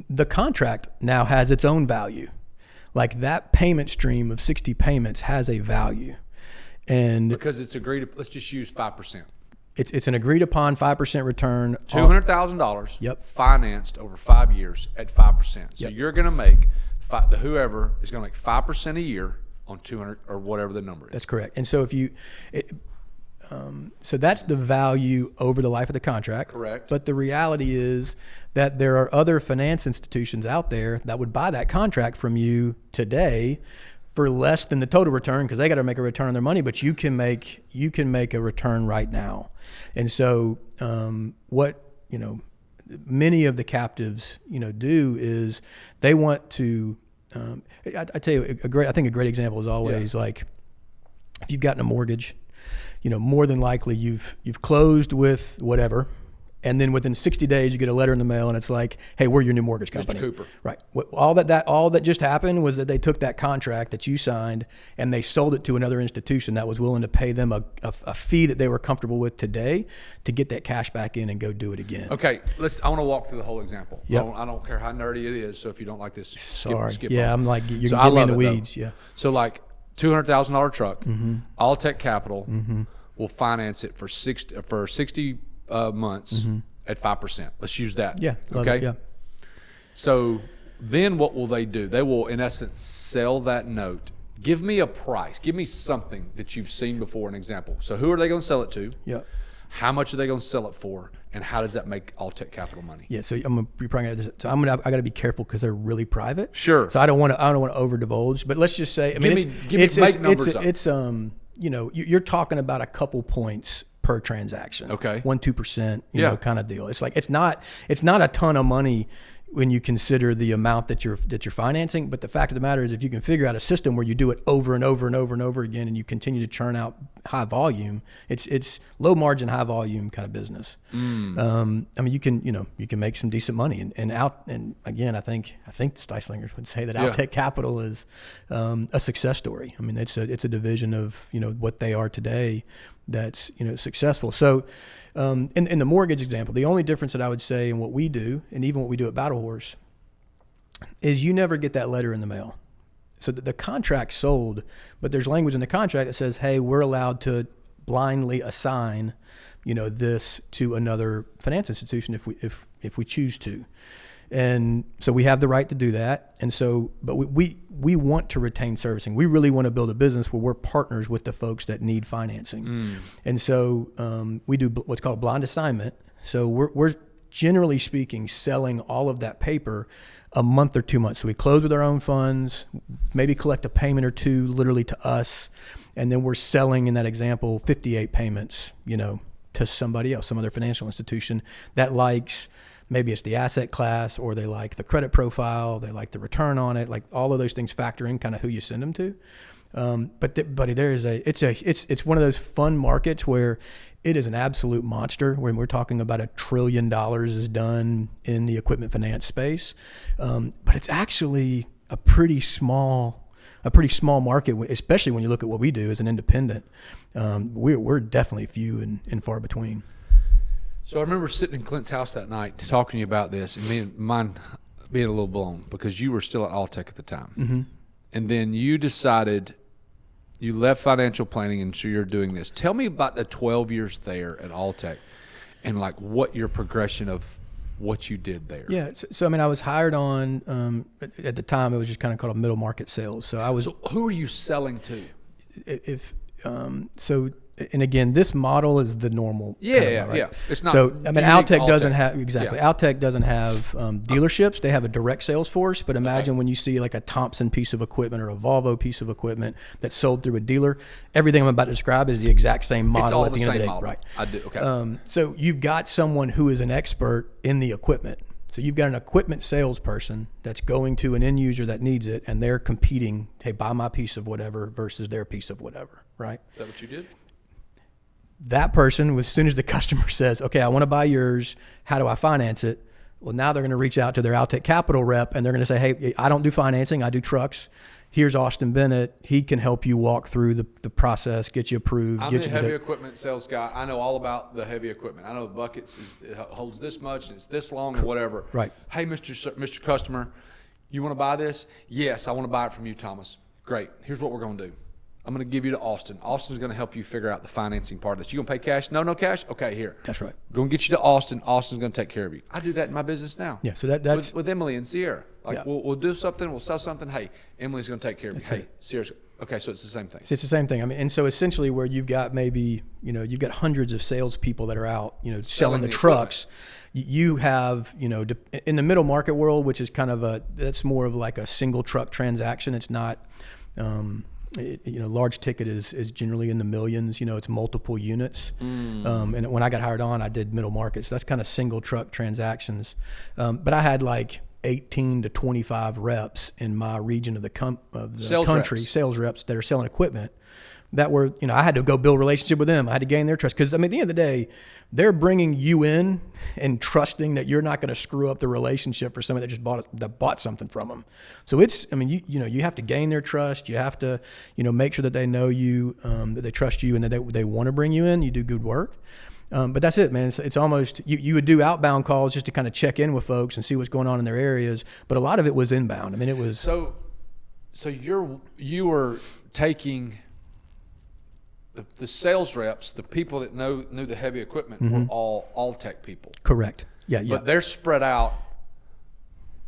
The contract now has its own value. Like that payment stream of 60 payments has a value. And because it's agreed, let's just use 5%. It's an agreed upon 5% return. $200,000. Yep. Financed over 5 years at 5%. So Yep. you're going to make whoever is going to make 5% a year on 200 or whatever the number is. That's correct. And so so that's the value over the life of the contract. Correct. But the reality is that there are other finance institutions out there that would buy that contract from you today for less than the total return, because they got to make a return on their money, but you can make a return right now. And so many of the captives do is they want to I tell you I think a great example is always like if you've gotten a mortgage, more than likely you've closed with whatever, and then within 60 days you get a letter in the mail and it's like, hey, we're your new mortgage company. Mr. Cooper. Right. All that just happened was that they took that contract that you signed and they sold it to another institution that was willing to pay them a fee that they were comfortable with today to get that cash back in and go do it again. Okay, I want to walk through the whole example. Yep. I don't care how nerdy it is, so if you don't like this, skip Yeah, on. I'm like, you're So going to I get me in love the it, weeds. though. Yeah. So like $200,000 truck, Alltech Capital will finance it for 60 months at 5%. Let's use that. Yeah. Love Okay. it, yeah. So then what will they do? They will, in essence, sell that note. Give me a price. Give me something that you've seen before, an example. So who are they going to sell it to? Yeah. How much are they going to sell it for? And how does that make Alltech Capital money? Yeah, so I'm gonna be probably gonna. So I got to be careful because they're really private. Sure. So I don't want to over divulge. But let's just say, you're talking about a couple points per transaction. Okay. 1-2%, kind of deal. It's like it's not a ton of money when you consider the amount that you're financing. But the fact of the matter is, if you can figure out a system where you do it over and over and over and over again, and you continue to churn out high volume, it's low margin, high volume kind of business. You can make some decent money, and again, I think Steislingers would say that Alltech Capital is a success story. I mean, it's a division of what they are today that's successful. So in the mortgage example, the only difference that I would say in what we do, and even what we do at Battle Horse, is you never get that letter in the mail. So the contract's sold, but there's language in the contract that says, hey, we're allowed to blindly assign this to another finance institution if we choose to. And so we have the right to do that. And so, but we want to retain servicing. We really want to build a business where we're partners with the folks that need financing. And so we do what's called blind assignment. So we're generally speaking selling all of that paper a month or 2 months. So we close with our own funds, maybe collect a payment or two literally to us. And then we're selling, in that example, 58 payments, to somebody else, some other financial institution that likes, maybe it's the asset class, or they like the credit profile, they like the return on it, like all of those things factor in kind of who you send them to. But it's one of those fun markets where it is an absolute monster. When we're talking about $1 trillion is done in the equipment finance space, but it's actually a pretty small market, especially when you look at what we do as an independent. We're definitely few and far between. So I remember sitting in Clint's house that night talking to you about this, and mine being a little blown because you were still at Alltech at the time. And then you decided you left financial planning, and so you're doing this. Tell me about the 12 years there at Alltech and like what your progression of what you did there. Yeah. So I mean, I was hired on, at the time it was just kind of called a middle market sales. So I was. So who are you selling to? And again, this model is the normal. Yeah. It's not. So I mean, Alltech doesn't have Alltech doesn't have dealerships. They have a direct sales force. But imagine when you see like a Thompson piece of equipment or a Volvo piece of equipment that's sold through a dealer. Everything I'm about to describe is the exact same model. It's all at the end of the day, model. right? I do. Okay. So you've got someone who is an expert in the equipment. So you've got an equipment salesperson that's going to an end user that needs it, and they're competing. Hey, buy my piece of whatever versus their piece of whatever. Right? Is that what you did? That person, as soon as the customer says, okay, I want to buy yours, how do I finance it? Well, now they're going to reach out to their Alltech Capital rep, and they're going to say, hey, I don't do financing, I do trucks. Here's Auston Bennett. He can help you walk through the process, get you approved. I'm a heavy equipment sales guy. I know all about the heavy equipment. I know the buckets it holds this much, and it's this long, or whatever. Right. Hey, Mr. Customer, you want to buy this? Yes, I want to buy it from you, Thomas. Great. Here's what we're going to do. I'm going to give you to Auston. Auston's going to help you figure out the financing part of this. You going to pay cash? No cash? Okay, here. That's right. Going to get you to Auston. Auston's going to take care of you. I do that in my business now. Yeah, so that's with Emily and Sierra. Like, yeah. we'll do something. We'll sell something. Hey, Emily's going to take care of you. Hey, Sierra's. Okay, so it's the same thing. It's the same thing. I mean, and so essentially, where you've got maybe you've got hundreds of salespeople that are out selling the trucks. You have in the middle market world, which is kind of that's more of like a single truck transaction. It's not. Large ticket is generally in the millions. It's multiple units. And when I got hired on, I did middle markets. So that's kind of single truck transactions. But I had like 18 to 25 reps in my region of the country, sales reps that are selling equipment. That were, I had to go build a relationship with them. I had to gain their trust because, at the end of the day, they're bringing you in and trusting that you're not going to screw up the relationship for somebody that bought something from them. So it's, you have to gain their trust. You have to, make sure that they know you, that they trust you, and that they want to bring you in. You do good work. But that's it, man. It's almost, you would do outbound calls just to kind of check in with folks and see what's going on in their areas. But a lot of it was inbound. It was. So you were taking the sales reps, the people that knew the heavy equipment were all tech people. Correct. Yeah. But they're spread out.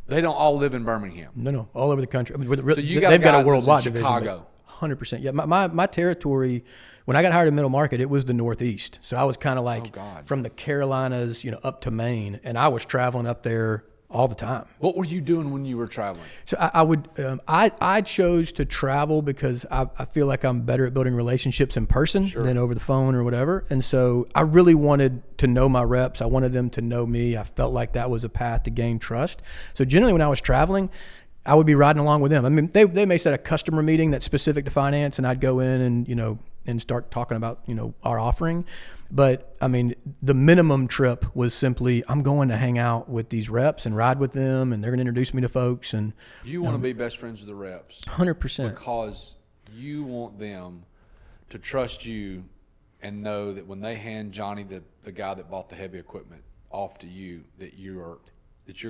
They don't all live in Birmingham. No, all over the country. So they've got a worldwide division. Chicago. 100%. Yeah, my territory, when I got hired in middle market, it was the Northeast. So I was kind of like from the Carolinas, up to Maine, and I was traveling up there all the time. What were you doing when you were traveling? So I chose to travel because I feel like I'm better at building relationships in person than over the phone or whatever. And so I really wanted to know my reps. I wanted them to know me. I felt like that was a path to gain trust. So generally when I was traveling, I would be riding along with them. I mean, they may set a customer meeting that's specific to finance, and I'd go in and start talking about, our offering. But I mean, the minimum trip was simply, I'm going to hang out with these reps and ride with them, and they're going to introduce me to folks. And you want to be best friends with the reps 100%, because you want them to trust you and know that when they hand Johnny, the guy that bought the heavy equipment, off to you, that you're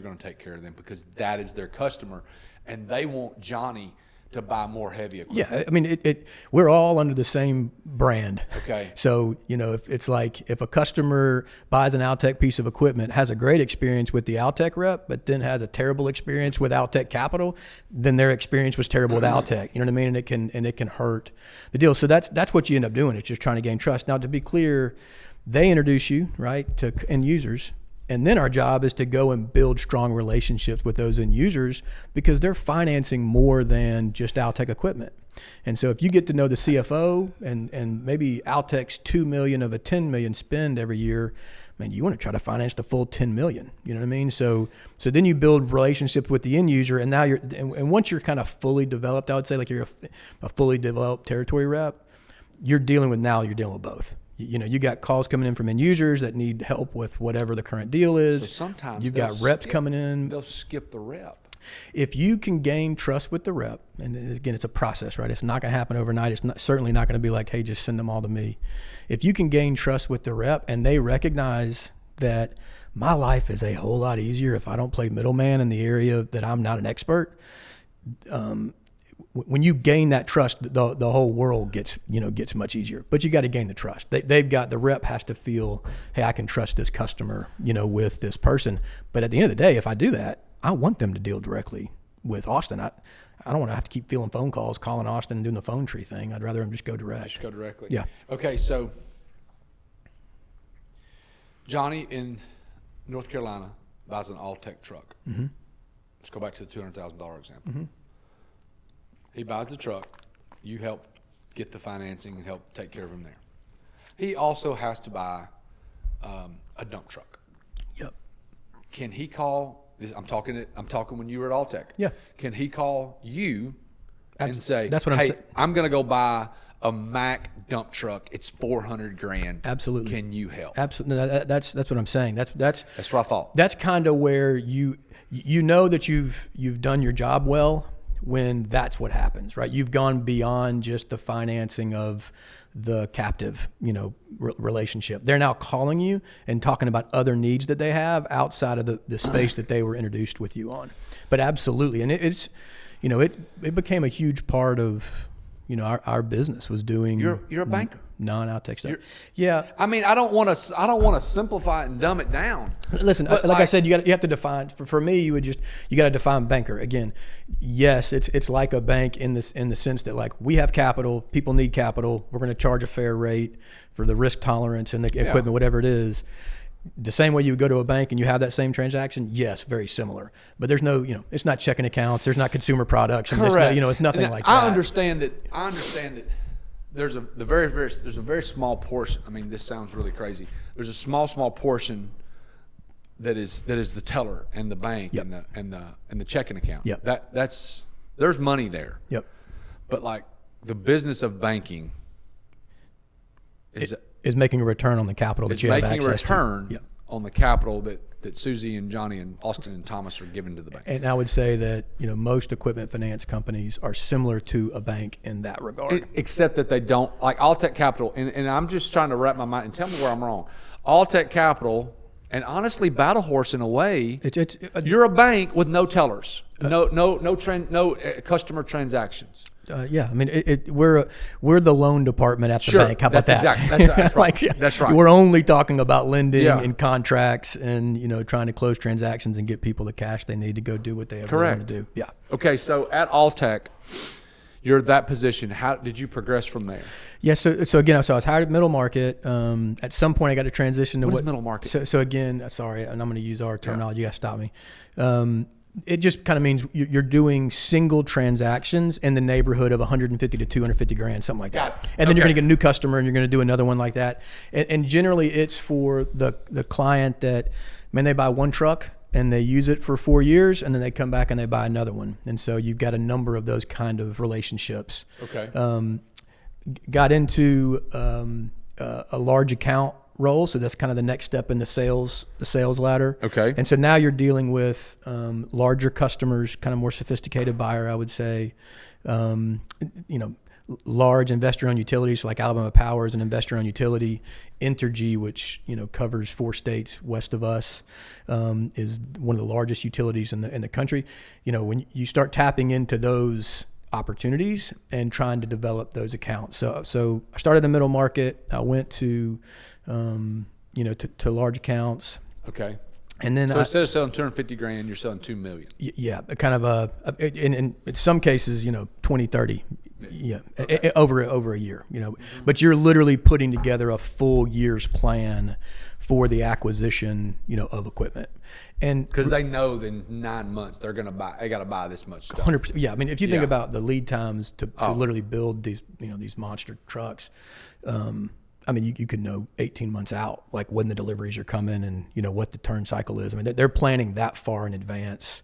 going to take care of them, because that is their customer, and they want Johnny to buy more heavy equipment. Yeah, I mean, we're all under the same brand. Okay. So, if a customer buys an Altec piece of equipment, has a great experience with the Altec rep, but then has a terrible experience with Altec Capital, then their experience was terrible with Altec. You know what I mean? And it can hurt the deal. So that's what you end up doing. It's just trying to gain trust. Now, to be clear, they introduce you, right, to end users. And then our job is to go and build strong relationships with those end users, because they're financing more than just Altec equipment. And so if you get to know the CFO and maybe Altec's $2 million of a $10 million spend every year, man, you want to try to finance the full $10 million. You know what I mean? So then you build relationships with the end user, and now and once you're kind of fully developed, I would say, like you're a fully developed territory rep, you're dealing with both. You got calls coming in from end users that need help with whatever the current deal is. So sometimes you've got reps coming in. They'll skip the rep. If you can gain trust with the rep, and again, it's a process, right? It's not going to happen overnight. It's certainly not going to be like, hey, just send them all to me. If you can gain trust with the rep and they recognize that my life is a whole lot easier if I don't play middleman in the area that I'm not an expert, when you gain that trust, the whole world gets much easier. But you got to gain the trust. The rep has to feel, hey, I can trust this customer, with this person. But at the end of the day, if I do that, I want them to deal directly with Auston. I don't want to have to keep feeling phone calls, calling Auston and doing the phone tree thing. I'd rather them just go direct. Just go directly. Yeah. Okay, so Johnny in North Carolina buys an all-tech truck. Mm-hmm. Let's go back to the $200,000 example. Mm-hmm. He buys the truck. You help get the financing and help take care of him there. He also has to buy a dump truck. Yep. Can he call? I'm talking when you were at Altec. Yeah. Can he call you and say, "That's what hey, I'm going to go buy a Mack dump truck. It's $400,000. Absolutely. Can you help?" Absolutely. No, that's what I'm saying. That's what I thought. That's kind of where you know that you've done your job well when that's what happens, right? You've gone beyond just the financing of the captive, relationship. They're now calling you and talking about other needs that they have outside of the space that they were introduced with you on. But absolutely, and it became a huge part of our business was doing. You're a banker. Non-outtake stuff. Yeah. I mean, I don't want to simplify it and dumb it down. Listen, like I said, you have to define. For me, you got to define banker again. Yes, it's like a bank in the sense that like we have capital, people need capital. We're going to charge a fair rate for the risk tolerance and the equipment, whatever it is. The same way you would go to a bank and you have that same transaction, yes, very similar. But there's no, it's not checking accounts. There's not consumer products. And correct. It's nothing like that. I understand that. There's a very small portion. I mean, this sounds really crazy. There's a small portion that is the teller and the bank and the checking account. Yep. There's money there. Yep. But like the business of banking is making a return on the capital that you have access to. Making a return on the capital that Susie and Johnny and Auston and Thomas are giving to the bank. And I would say that most equipment finance companies are similar to a bank in that regard. Except that they don't, like Alltech Capital, and I'm just trying to wrap my mind, and tell me where I'm wrong. Alltech Capital, and honestly Battle Horse in a way, you're a bank with no tellers, no customer transactions. I mean, we're the loan department at the bank. How about that? Exactly. That's right. That's right. We're only talking about lending and contracts and trying to close transactions and get people the cash they need to go do what they ever want to do. Yeah. Okay, so at Alltech, you're that position. How did you progress from there? Yeah. So again, I was hired at middle market. At some point, I got to transition to what is middle market. So again, sorry, and I'm going to use our terminology. You got to stop me. It just kind of means you're doing single transactions in the neighborhood of 150 to 250 grand, something like that. And then you're going to get a new customer and you're going to do another one like that. And generally it's for the client that, they buy one truck and they use it for 4 years and then they come back and they buy another one. And so you've got a number of those kind of relationships. Okay. Got into a large account role, so that's kind of the next step in the sales ladder. Okay. And so now you're dealing with larger customers, kind of more sophisticated buyer, I would say. Large investor-owned utilities, like Alabama Power is an investor-owned utility. Entergy, which covers 4 states west of us, is one of the largest utilities in the country. When you start tapping into those opportunities and trying to develop those accounts. So I started in middle market. I went to to large accounts. Okay. And then instead of selling 250 grand, you're selling 2 million. Yeah, kind of in some cases, 20, 30. Yeah, over a year, but you're literally putting together a full year's plan for the acquisition, of equipment. And because they know that in 9 months they got to buy this much stuff. 100%. Yeah. I mean, if you think about the lead times to literally build these, these monster trucks, you could know 18 months out, like when the deliveries are coming and, what the turn cycle is. I mean, they're planning that far in advance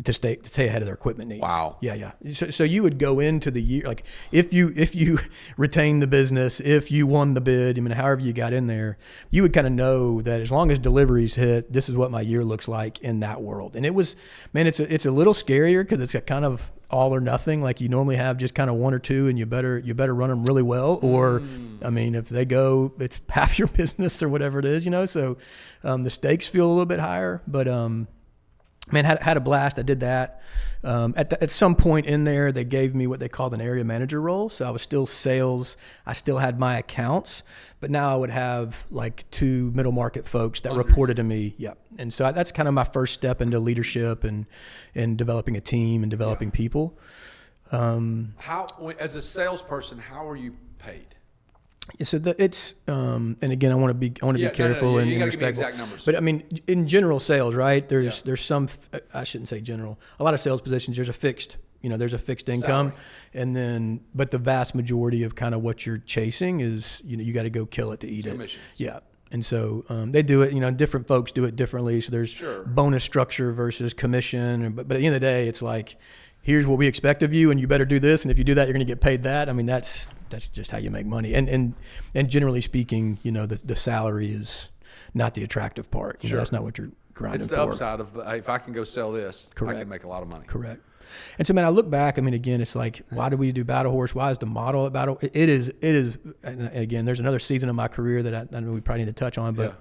to stay ahead of their equipment needs. Wow. Yeah. So you would go into the year, like if you retain the business, if you won the bid, however you got in there, you would kind of know that as long as deliveries hit, this is what my year looks like in that world. And it was, it's a little scarier because it's a kind of all or nothing. Like you normally have just kind of one or two, and you better run them really well. Or, if they go, it's half your business or whatever it is, So the stakes feel a little bit higher, but had a blast. I did that. At some point in there, they gave me what they called an area manager role. So I was still sales. I still had my accounts, but now I would have like 2 middle market folks that reported to me. Yeah. And so that's kind of my first step into leadership and developing a team and developing people. How, as a salesperson, how are you paid? So it's and again, I want to be careful and you gotta respectful. give me exact numbers. But in general sales, right? There's some, I shouldn't say general. A lot of sales positions, there's a fixed income, and then but the vast majority of kind of what you're chasing is you got to go kill it to eat Commissions. it. Yeah. And so they do it. Different folks do it differently. So there's bonus structure versus commission. But at the end of the day, it's like, here's what we expect of you, and you better do this. And if you do that, you're going to get paid that. That's just how you make money. And generally speaking, the salary is not the attractive part. That's not what you're grinding for. It's the upside of, if I can go sell this, Correct. I can make a lot of money. Correct. And so, man, I look back. Again, it's like, why do we do Battle Horse? Why is the model at Battle? It is. And again, there's another season of my career that I know we probably need to touch on, but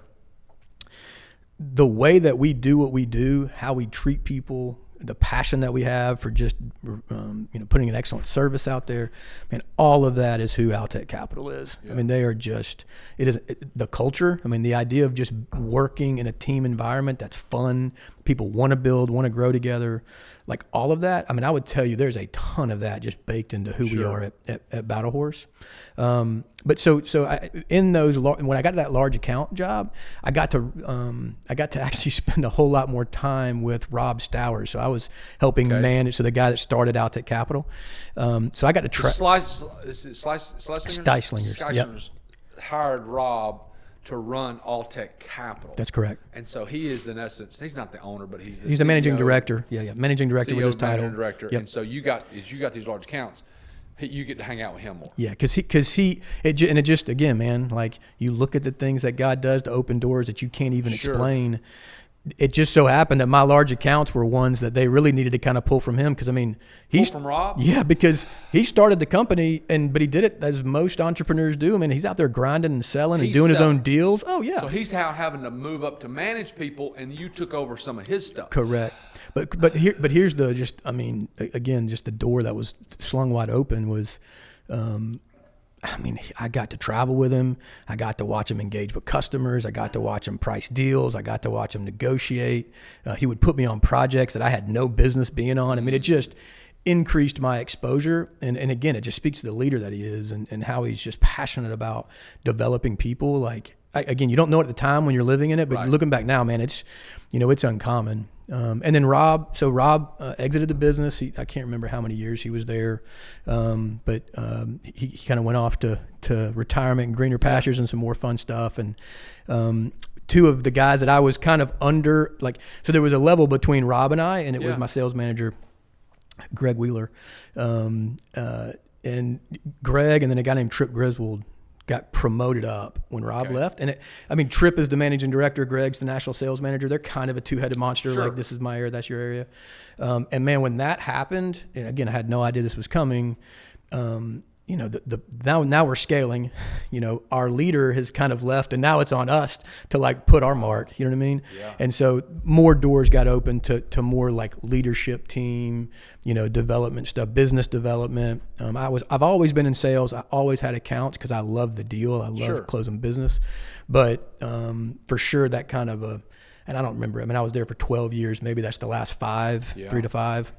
the way that we do what we do, how we treat people, the passion that we have for just putting an excellent service out there, and all of that is who Altec Capital is. I mean, they are just the culture. I mean, the idea of just working in a team environment that's fun, people want to build, want to grow together, like all of that. I mean, I would tell you there's a ton of that just baked into who we are at Battle Horse. But so in those, when I got to that large account job, I got to actually spend a whole lot more time with Rob Stowers. So I was helping manage. So the guy that started out at Capital. So I got to try. Slicelingers hired Rob to run Altec Capital. That's correct. And so he is, in essence, he's not the owner, but he's the CEO, managing director. Yeah, managing director with his title. Managing director. Yep. And so you got these large accounts. You get to hang out with him more. Yeah, because it just again, man, like you look at the things that God does to open doors that you can't even explain. It just so happened that my large accounts were ones that they really needed to kind of pull from him, because I mean, pull from Rob. Yeah, because he started the company, but he did it as most entrepreneurs do. I mean, he's out there grinding and selling and doing his own deals. Oh yeah. So he's having to move up to manage people, and you took over some of his stuff. Correct. But here's the just, I mean, again, just the door that was slung wide open was. I mean, I got to travel with him. I got to watch him engage with customers. I got to watch him price deals. I got to watch him negotiate. He would put me on projects that I had no business being on. I mean, it just increased my exposure. And again, it just speaks to the leader that he is and how he's just passionate about developing people. Like, again, you don't know it at the time when you're living in it, but looking back now, man, it's uncommon. And then Rob exited the business. I can't remember how many years he was there, but he kind of went off to retirement and greener pastures and some more fun stuff. And two of the guys that I was kind of under, like, so there was a level between Rob and I, and it was my sales manager, Greg Wheeler, and Greg, and then a guy named Trip Griswold got promoted up when Rob left. And Trip is the managing director, Greg's the national sales manager. They're kind of a two-headed monster. Like, this is my area, that's your area. And man, when that happened, and again, I had no idea this was coming. Now we're scaling, our leader has kind of left, and now it's on us to like put our mark, you know what I mean? Yeah. And so more doors got open to more like leadership team, development stuff, business development. I've always been in sales. I always had accounts because I love the deal. I love closing business, but for sure that kind of and I don't remember. I was there for 12 years. Maybe that's the last 3 to 5.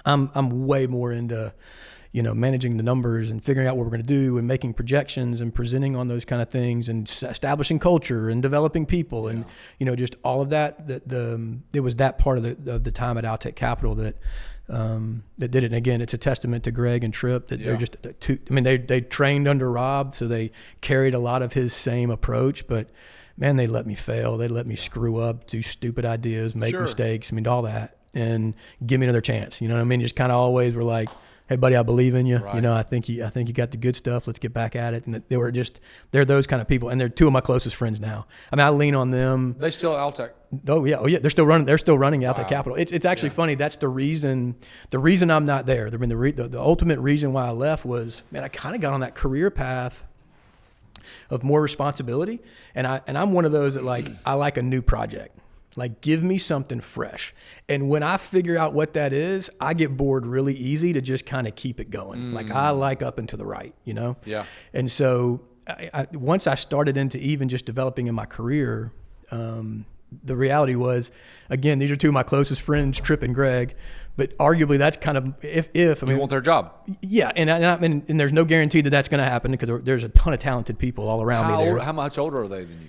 I'm way more into, managing the numbers and figuring out what we're going to do and making projections and presenting on those kind of things and establishing culture and developing people and, just all of that, it was that part of the time at Altec Capital that did it. And again, it's a testament to Greg and Trip that they're just they trained under Rob, so they carried a lot of his same approach, but man, they let me fail. They let me screw up, do stupid ideas, make mistakes. All that, and give me another chance. You know what I mean? Just kind of always were like, hey buddy, I believe in you. Right. I think you got the good stuff. Let's get back at it. And they're those kind of people. And they're two of my closest friends now. I lean on them. They still at Altec. Oh yeah. They're still running Altec Capital. It's actually funny. That's the reason I'm not there. The ultimate reason why I left was, man, I kind of got on that career path of more responsibility. And I'm one of those that I like a new project. Like, give me something fresh. And when I figure out what that is, I get bored really easy to just kind of keep it going. Like, I like up and to the right, Yeah. And so once I started into even just developing in my career, the reality was, again, these are two of my closest friends, Trip and Greg, but arguably that's kind of if you want their job. Yeah, and there's no guarantee that that's going to happen because there's a ton of talented people all around me there. How much older are they than you?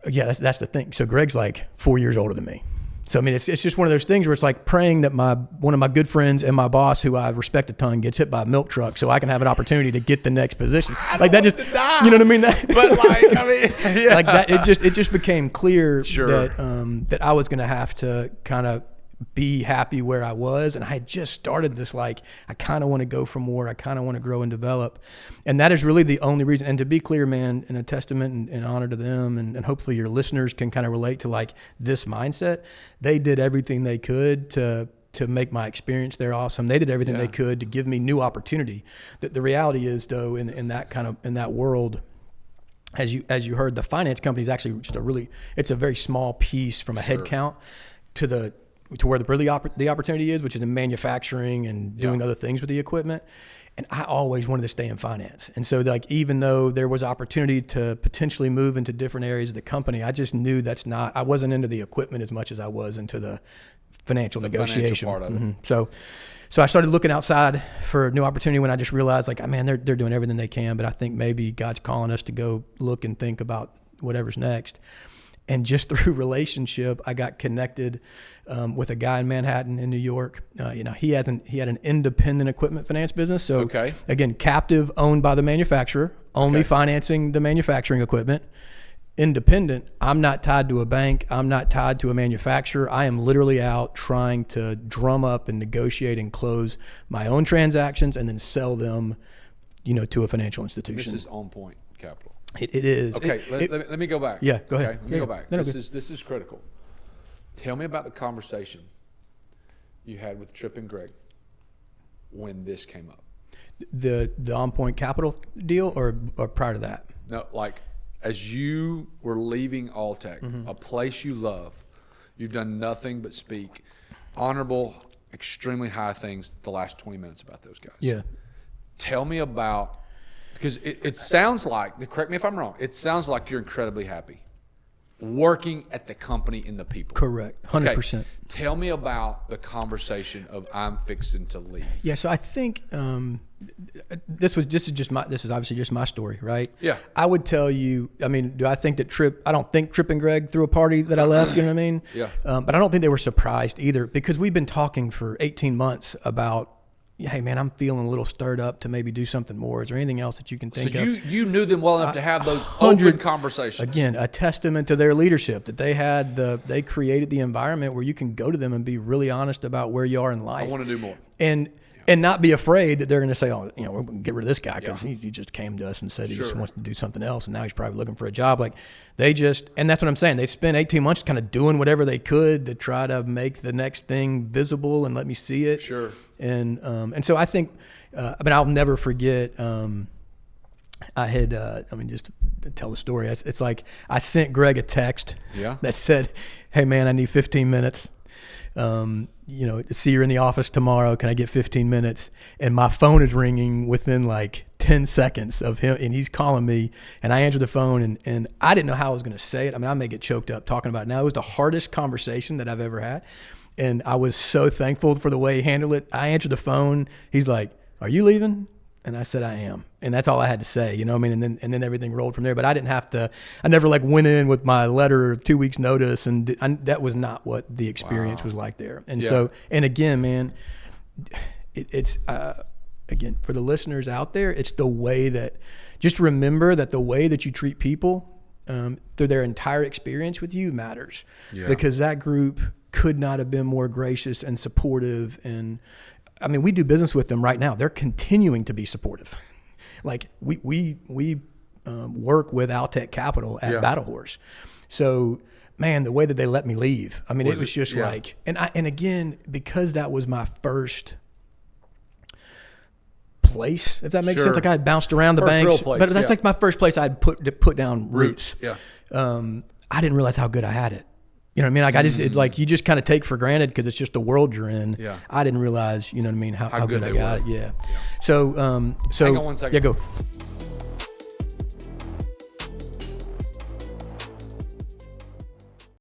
Yeah, that's the thing. So Greg's like 4 years older than me. So it's just one of those things where it's like praying that one of my good friends and my boss, who I respect a ton, gets hit by a milk truck so I can have an opportunity to get the next position. Like that, just you know what I mean? But like that, it just became clear that I was going to have to kind of be happy where I was. And I had just started this, I kind of want to go for more. I kind of want to grow and develop. And that is really the only reason. And to be clear, man, in a testament and honor to them, and hopefully your listeners can kind of relate to this mindset. They did everything they could to make my experience there awesome. They did everything they could to give me new opportunity. The reality is, though, in that world, as you heard, the finance company is actually just it's a very small piece from a head count to to where the opportunity is, which is in manufacturing and doing other things with the equipment. And I always wanted to stay in finance. And so like, even though there was opportunity to potentially move into different areas of the company, I just knew I wasn't into the equipment as much as I was into the financial negotiation. Part of it. So I started looking outside for a new opportunity when I just realized like, man, they're doing everything they can, but I think maybe God's calling us to go look and think about whatever's next. And just through relationship, I got connected with a guy in Manhattan in New York. He had an independent equipment finance business. So again, captive, owned by the manufacturer, only financing the manufacturing equipment. Independent, I'm not tied to a bank. I'm not tied to a manufacturer. I am literally out trying to drum up and negotiate and close my own transactions and then sell them, to a financial institution. This is On Point Capital. It is. Okay, let me go back. Yeah, go ahead. Okay, let me go back. This is critical. Tell me about the conversation you had with Tripp and Greg when this came up. The On Point Capital deal, or prior to that? No, like as you were leaving Alltech, a place you love, you've done nothing but speak honorable, extremely high things the last 20 minutes about those guys. Yeah. Tell me about, because it sounds like, correct me if I'm wrong, it sounds like you're incredibly happy working at the company and the people. Correct. 100%. Okay. Tell me about the conversation of I'm fixing to leave. Yeah. So I think this is obviously just my story, right? Yeah. I would tell you, do I think that I don't think Tripp and Greg threw a party that I left, you know what I mean? Yeah. But I don't think they were surprised either, because we've been talking for 18 months about, hey man, I'm feeling a little stirred up to maybe do something more. Is there anything else that you can think of? So you knew them well enough to have those open conversations. Again, a testament to their leadership, that they created the environment where you can go to them and be really honest about where you are in life. I want to do more. And not be afraid that they're going to say, we're going to get rid of this guy because he just came to us and said he just wants to do something else, and now he's probably looking for a job. Like and that's what I'm saying. They spent 18 months kind of doing whatever they could to try to make the next thing visible and let me see it. Sure. And so I think, I'll never forget. I had, just to tell the story. It's like I sent Greg a text that said, "Hey man, I need 15 minutes. See you in the office tomorrow. Can I get 15 minutes?" And my phone is ringing within like 10 seconds of him, and he's calling me, and I answer the phone, and I didn't know how I was going to say it. I may get choked up talking about it now. It was the hardest conversation that I've ever had, and I was so thankful for the way he handled it. I answered the phone. He's like, "Are you leaving?" And I said, "I am." And that's all I had to say, And then everything rolled from there. But I didn't have to. I never went in with my letter of 2 weeks notice, and that was not what the experience was like there. And so, and again, man, it's again, for the listeners out there, it's the way that, just remember that the way that you treat people through their entire experience with you matters, because that group could not have been more gracious and supportive. And we do business with them right now. They're continuing to be supportive. We work with Altech Capital at Battle Horse. So, man, the way that they let me leave, it was just like, and again, because that was my first place, if that makes sense. Like I had bounced around the banks, but that's like my first place I'd put down roots. Yeah. I didn't realize how good I had it. You know what I mean? Like it's like you just kind of take for granted because it's just the world you're in. Yeah. I didn't realize, how good I got it. Yeah. So hang on 1 second. Yeah, go.